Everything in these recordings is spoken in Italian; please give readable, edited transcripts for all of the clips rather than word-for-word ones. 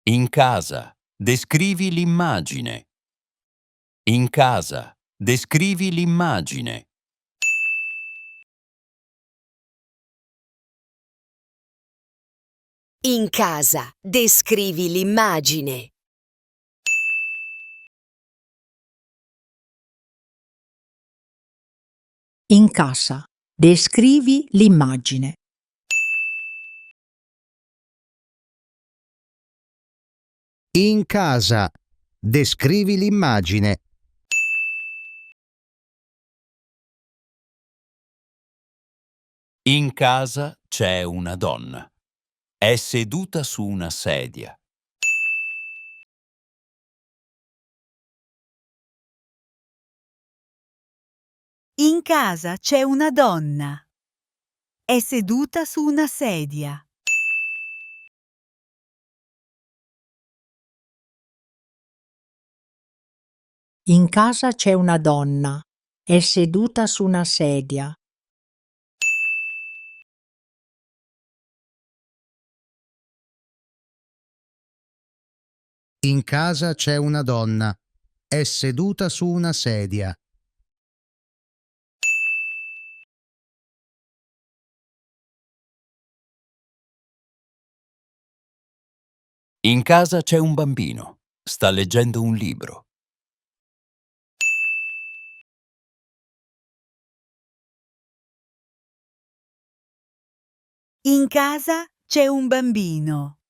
In casa, descrivi l'immagine. In casa, descrivi l'immagine. In casa, descrivi l'immagine. In casa, descrivi l'immagine. In casa, descrivi l'immagine. In casa c'è una donna. È seduta su una sedia. In casa c'è una donna. È seduta su una sedia. In casa c'è una donna. È seduta su una sedia. In casa c'è una donna. È seduta su una sedia. In casa c'è un bambino. Sta leggendo un libro. In casa c'è un bambino.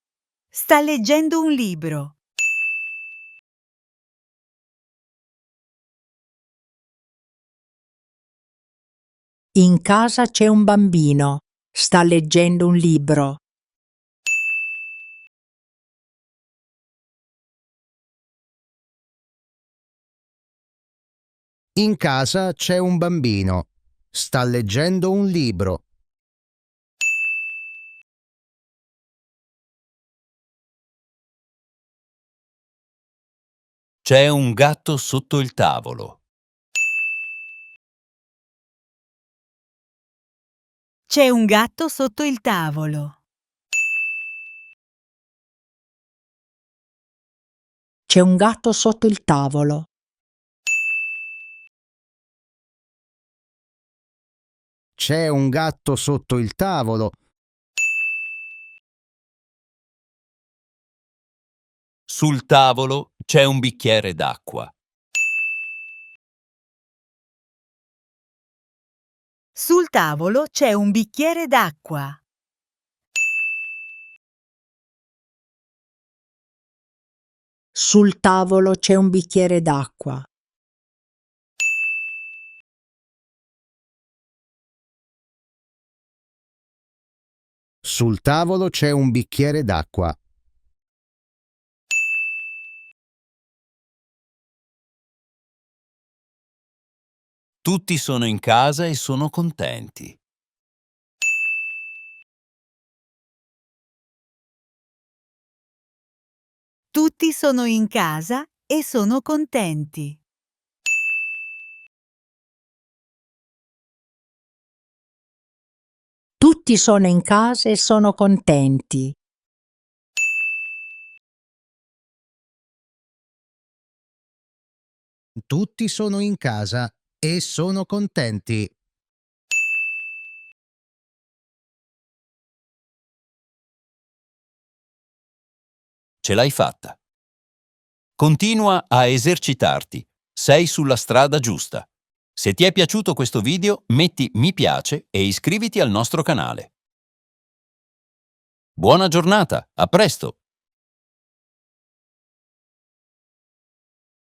Sta leggendo un libro. In casa c'è un bambino. Sta leggendo un libro. In casa c'è un bambino. Sta leggendo un libro. C'è un gatto sotto il tavolo. C'è un gatto sotto il tavolo. C'è un gatto sotto il tavolo. C'è un gatto sotto il tavolo. Sul tavolo c'è un bicchiere d'acqua. Sul tavolo c'è un bicchiere d'acqua. Sul tavolo c'è un bicchiere d'acqua. Sul tavolo c'è un bicchiere d'acqua. Tutti sono in casa e sono contenti. Tutti sono in casa e sono contenti. Tutti sono in casa e sono contenti. Tutti sono in casa e sono contenti. Ce l'hai fatta. Continua a esercitarti. Sei sulla strada giusta. Se ti è piaciuto questo video, metti mi piace e iscriviti al nostro canale. Buona giornata, a presto!